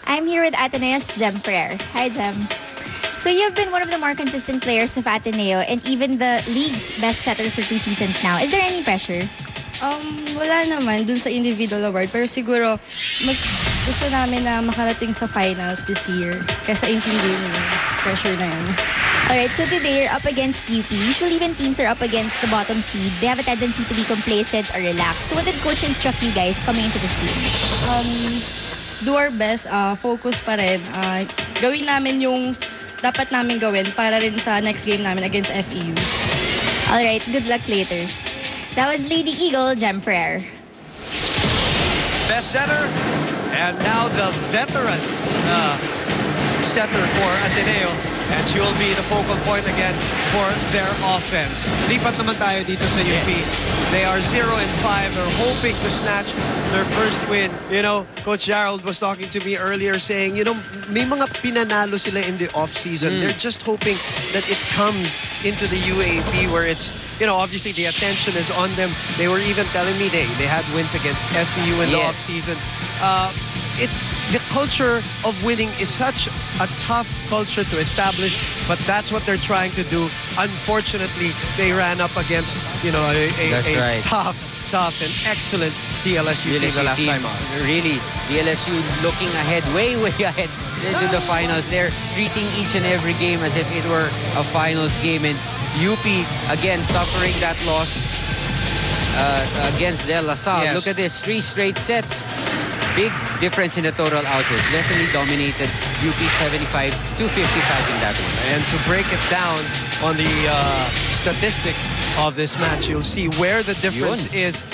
I'm here with Ateneo's Jem Ferrer. Hi, Jem. So you've been one of the more consistent players of Ateneo and even the league's best setter for 2 seasons now. Is there any pressure? Wala naman dun sa individual award. Pero siguro, gusto namin na makarating sa finals this year. Kaya intindihin yung pressure na yun. Alright, so today you're up against UP. Usually when teams are up against the bottom seed, they have a tendency to be complacent or relaxed. So what did coach instruct you guys coming into this game? Do our best, focus pa rin. Gawin namin yung dapat namin gawin para rin sa next game namin against FEU. Alright, good luck later. That was Lady Eagle, Jem Ferrer. Best setter, and now the veteran setter for Ateneo. And she will be the focal point again for their offense. Lipat naman tayo dito sa UP. Yes. They are 0-5. They're hoping to snatch their first win. You know, Coach Gerald was talking to me earlier saying, you know, may mga pinanalo sila in the off-season. They're just hoping that it comes into the UAP where it's, you know, obviously the attention is on them. They were even telling me they had wins against FEU in the off-season. The culture of winning is such a tough culture to establish, but that's what they're trying to do. Unfortunately, they ran up against, you know, a tough and excellent DLSU team the last time out. Really, DLSU looking ahead, way ahead to the finals. They're treating each and every game as if it were a finals game. And UP, again, suffering that loss against De La Salle. Yes. Look at this, 3 straight sets. Big difference in the total output. Definitely dominated UP 75 to 55 in that one. And to break it down on the statistics of this match, you'll see where the difference is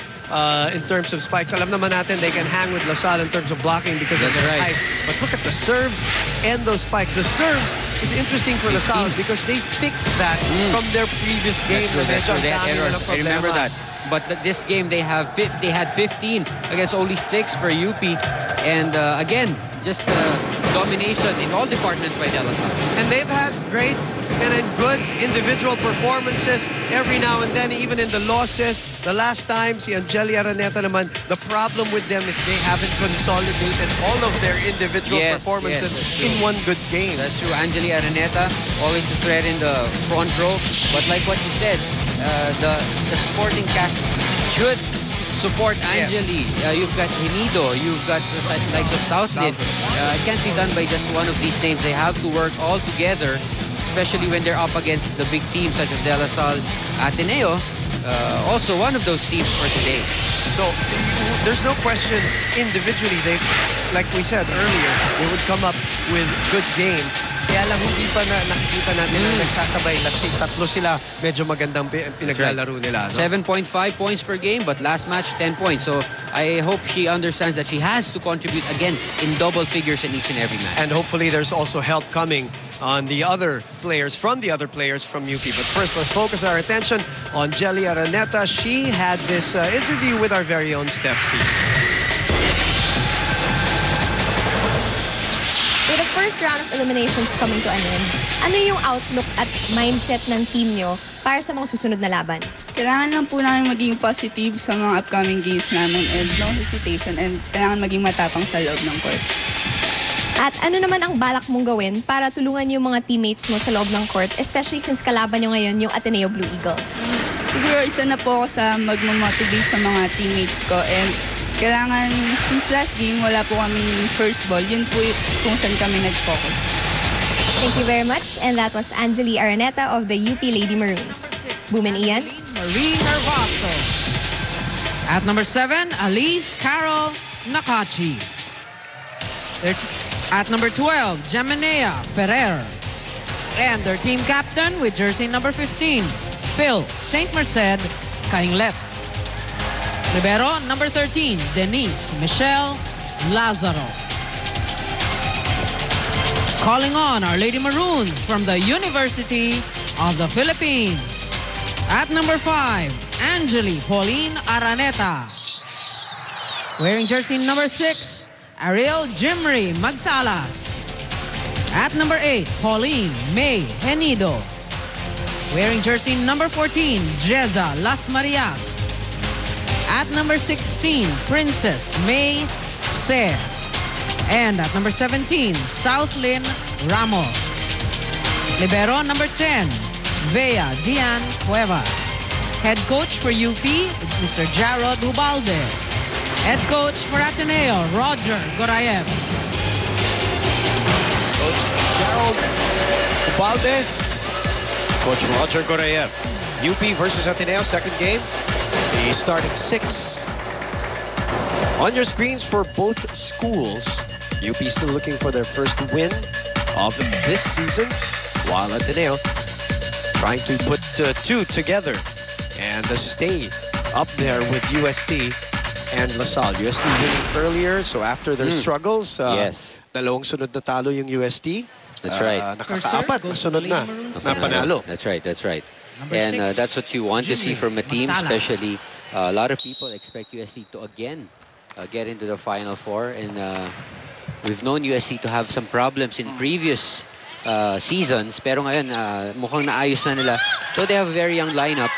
in terms of spikes. Alam naman natin they can hang with La Salle in terms of blocking because of their height. But look at the serves and those spikes. The serves is interesting for La Salle because they fixed that from their previous game. I remember that. But this game they had 15 against only 6 for UP, and again just domination in all departments by De La Salle. And they've had great and good individual performances every now and then, even in the losses. The last time, si Angeli Araneta naman, the problem with them is they haven't consolidated all of their individual performances in one good game. That's true. Angeli Araneta, always a threat in the front row. But like what you said, the supporting cast should support Angeli. You've got Henido, you've got the likes of Southland. It can't be done by just one of these names. They have to work all together, especially when they're up against the big teams such as De La Salle, Ateneo. Also one of those teams for today. So there's no question individually, like we said earlier, they would come up with good games. Kaya lang hindi pa na nakikita natin na nagsasabay. Let's say tatlo sila, medyo magandang pinaglalaro nila. No? 7.5 points per game, but last match 10 points. So I hope she understands that she has to contribute again in double figures in each and every match. And hopefully there's also help coming on the other players, from UP. But first, let's focus our attention on Jelly Araneta. She had this interview with our very own Steph C. With the first round of eliminations coming to an end, ano yung outlook at mindset ng team nyo para sa mga susunod na laban? Kailangan lang po namin maging positive sa mga upcoming games namin and no hesitation, and kailangan maging matapang sa loob ng court. At ano naman ang balak mong gawin para tulungan yung mga teammates mo sa loob ng court, especially since kalaban nyo ngayon yung Ateneo Blue Eagles? Siguro isa na po ako sa magmamotivate sa mga teammates ko, and kailangan, since last game, wala po kami first ball. Yun po kung saan kami nag-focus. Thank you very much. And that was Angeli Araneta of the UP Lady Maroons. Boom and Ian. Marie Nervaso. At number 7, Alice Carol Nakachi. At number 12, Geminea Ferrer. And their team captain with jersey number 15, Phil St. Merced Kainglet. Libero, number 13, Denise Michelle Lazaro. Calling on Our Lady Maroons from the University of the Philippines. At number 5, Angeli Pauline Araneta. Wearing jersey number 6, Ariel Jimry Magtalas. At number 8, Pauline May Henido. Wearing jersey number 14, Jeza Las Marias. At number 16, Princess May Ser. And at number 17, Southlyn Ramos. Libero number 10, Vea Dian Cuevas. Head coach for UP, Mr. Jarrod Ubalde. Head coach for Ateneo, Roger Gorayev. Coach Gerald Ubalde. Coach Roger Gorayev. UP versus Ateneo, second game. The starting 6. On your screens for both schools, UP still looking for their first win of this season, while Ateneo trying to put two together and stay up there with UST and LaSalle. UST winning earlier, so after their struggles, dalawang sunod na talo yung UST. That's right. Nakakaapat na sunod na panalo. That's right, that's right. Number And 6, that's what you want to see from a team, Matalas. especially a lot of people expect UST to again get into the Final Four. And we've known UST to have some problems in previous seasons. Pero ngayon, mukhang naayos na nila. So they have a very young lineup.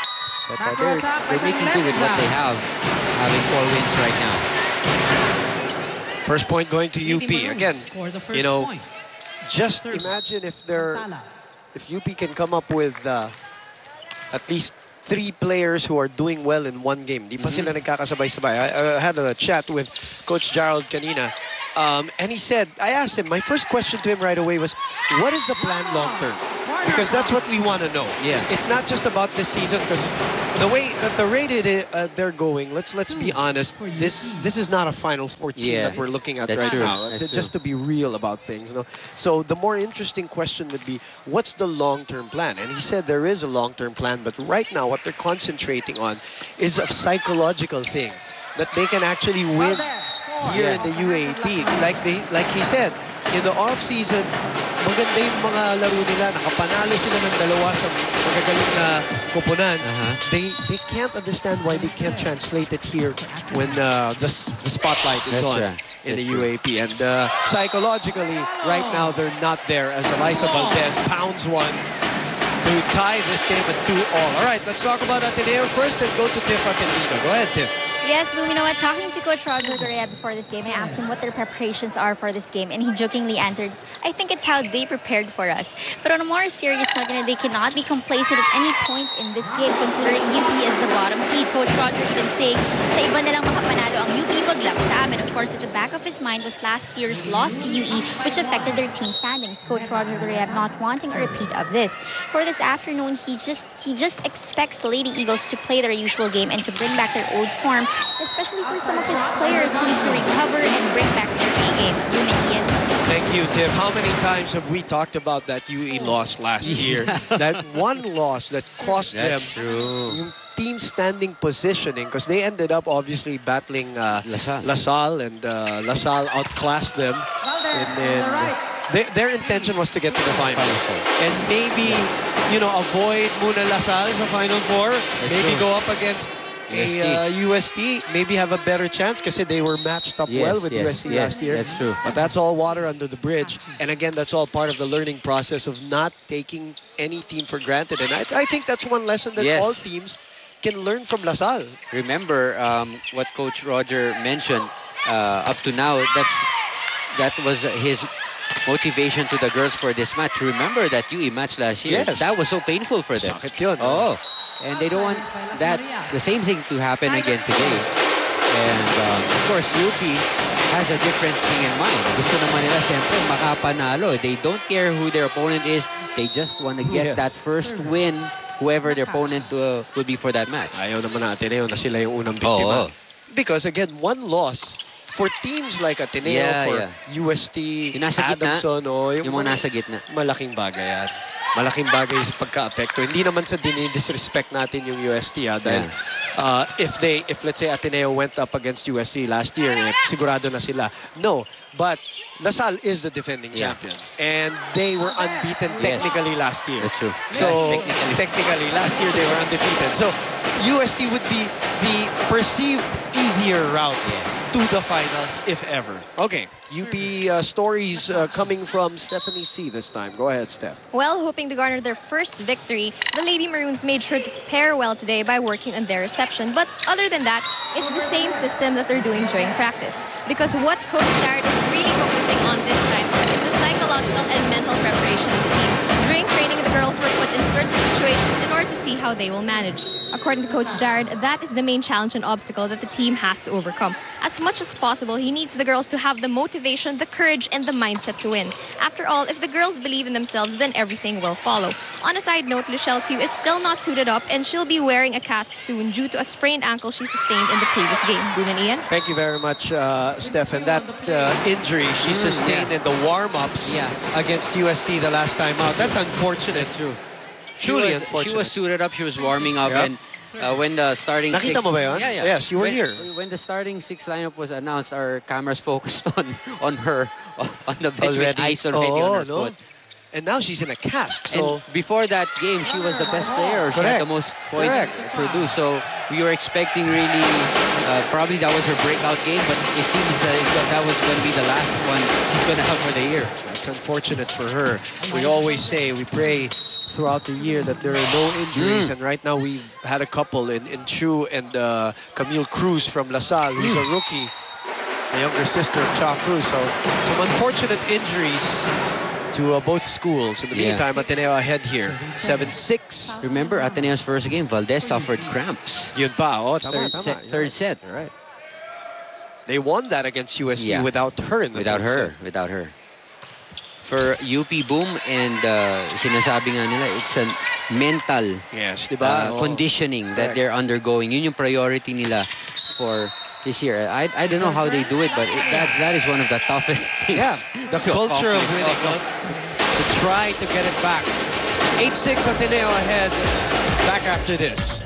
But they're making do with what they have, having 4 wins right now. First point going to UP. Again, you know, point. just imagine if UP can come up with at least 3 players who are doing well in one game. Di pa sila nagkakasabay-sabay. I had a chat with Coach Gerald kanina. And he said, I asked him, my first question to him right away was, what is the plan long term? Because that's what we want to know. Yeah. It's not just about this season, because the way the rate they're going, let's be honest, this is not a Final Four team that we're looking at right now. Just to be real about things. You know? So the more interesting question would be, what's the long-term plan? And he said there is a long-term plan, but right now what they're concentrating on is a psychological thing, that they can actually win here in the UAP. Like he said, in the off-season, maganda yung mga laro nila. Nakapanalo sila ng dalawa sa magagaling na koponan. They can't understand why they can't translate it here when the spotlight is on in the UAP. And psychologically, right now, they're not there as Eliza Valdez pounds one to tie this game at 2-all. All right, let's talk about Ateneo first and go to Tiff Ateneo. Go ahead, Tiff. Yes, Boom, you know what? Talking to Coach Roger Gorea before this game, I asked him what their preparations are for this game, and he jokingly answered, I think it's how they prepared for us. But on a more serious note, they cannot be complacent at any point in this game, considering UP is the bottom seed. Coach Roger even saying, sa iba na lang makapanalo ang UP, wag lang sa amin. Of course, at the back of his mind was last year's loss to UE, which affected their team standings. Coach Roger Gorea not wanting a repeat of this. For this afternoon, he just expects the Lady Eagles to play their usual game and to bring back their old form, especially for some of his players who need to recover and bring back their A-game. Thank you, Tiff. How many times have we talked about that UE loss last year? That one loss that cost them yung team standing positioning, because they ended up obviously battling LaSalle, and LaSalle outclassed them. And then their intention was to get to the finals. And maybe, you know, avoid muna LaSalle sa Final Four. Maybe go up against UST, maybe have a better chance because they were matched up well with UST last year. That's true. But that's all water under the bridge. And again, that's all part of the learning process of not taking any team for granted. And I think that's one lesson that all teams can learn from LaSalle. Remember what Coach Roger mentioned up to now, that was his motivation to the girls for this match. Remember that UE match last year? Yes. That was so painful for them. Sakit yun. Oh. And they don't want the same thing to happen again today. And of course, UP has a different thing in mind. Gusto naman nila siyempre makapanalo. They don't care who their opponent is. They just want to get that first win, whoever their opponent will be for that match. Ayaw naman na Ateneo na sila yung unang biktima. Because again, one loss for teams like Ateneo, for UST, Adamson, yung mga nasa gitna. Malaking bagay yan. Malaking bagay sa pagka-apekto. Hindi naman sa dinidisrespect natin yung UST. Dahil if let's say Ateneo went up against UST last year, sigurado na sila. No, but LaSalle is the defending champion. And they were unbeaten technically last year. That's true. So technically last year they were undefeated. So UST would be the perceived easier route to the finals, if ever. Okay, UP stories coming from Stephanie C this time. Go ahead, Steph. Well, hoping to garner their first victory, the Lady Maroons made sure to prepare well today by working on their reception. But other than that, it's the same system that they're doing during practice. Because what Coach Jarrod is really focusing see how they will manage. According to Coach Jared, that is the main challenge and obstacle that the team has to overcome. As much as possible, he needs the girls to have the motivation, the courage, and the mindset to win. After all, if the girls believe in themselves, then everything will follow. On a side note, Luchelle too is still not suited up, and she'll be wearing a cast soon due to a sprained ankle she sustained in the previous game. Boom and Ian? Thank you very much, Steph. And that injury she sustained in the warm-ups against UST the last time out, that's unfortunate. True. Truly unfortunate. She was suited up, she was warming up, Yep. and when the starting Nakita six... mo ba yun? Yeah, yeah. Yes, you were here. When the starting six lineup was announced, our cameras focused on her, on the bench with ice already on her foot. And now she's in a cast. So And before that game, she was the best player. She had the most points produced. So we were expecting really, probably that was her breakout game, but it seems that was going to be the last one she's going to have for the year. that's unfortunate for her. We always say, we pray throughout the year that there are no injuries. And right now we've had a couple in Chu and Camille Cruz from La Salle, who's a rookie, the younger sister of Cha Cruz. So some unfortunate injuries to both schools. In the meantime, Ateneo ahead here, 7-6. Remember, Ateneo's first game, Valdez suffered cramps. Yun pa, tama. Third set. All right. They won that against USC without her in the third set. Without her. For UP Boom and sinasabi nga nila, it's a mental conditioning that they're undergoing. Yun yung priority nila for this year. I don't know how they do it, but that is one of the toughest things. Yeah, the culture of winning, to try to get it back. 8-6 Ateneo ahead. Back after this.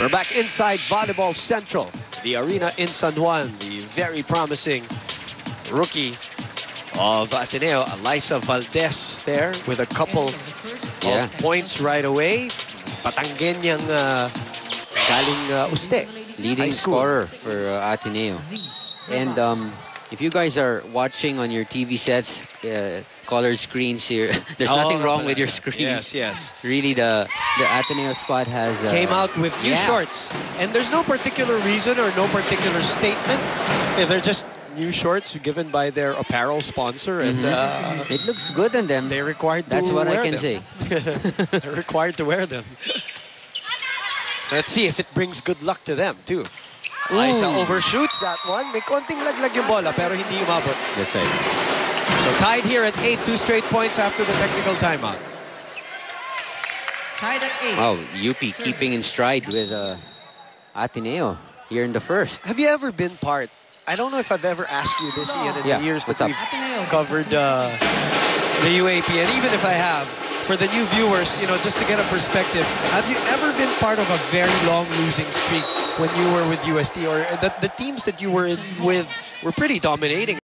We're back inside Volleyball Central, the arena in San Juan. The very promising rookie of Ateneo, Alyssa Valdez, there with a couple of points right away. Patanggenyang galing Uste. Leading scorer for Ateneo. And if you guys are watching on your TV sets, colored screens here, there's nothing wrong with your screens. Yes. Really, the Ateneo squad has... came out with new shorts. And there's no particular reason or no particular statement. They're just new shorts given by their apparel sponsor. And it looks good on them. They're required to That's what wear I can them. say. They're required to wear them. Let's see if it brings good luck to them, too. Liza overshoots that one. May konting laglag yung bola, pero hindi umabot. That's right. So tied here at 8, 2 straight points after the technical timeout. Tied at 8. Wow, UP keeping in stride with Ateneo here in the first. Have you ever been part? I don't know if I've ever asked you this, Ian, in the years that we've covered the UAP. And even if I have, for the new viewers, you know, just to get a perspective, have you ever been part of a very long losing streak when you were with UST? Or the teams that you were with were pretty dominating?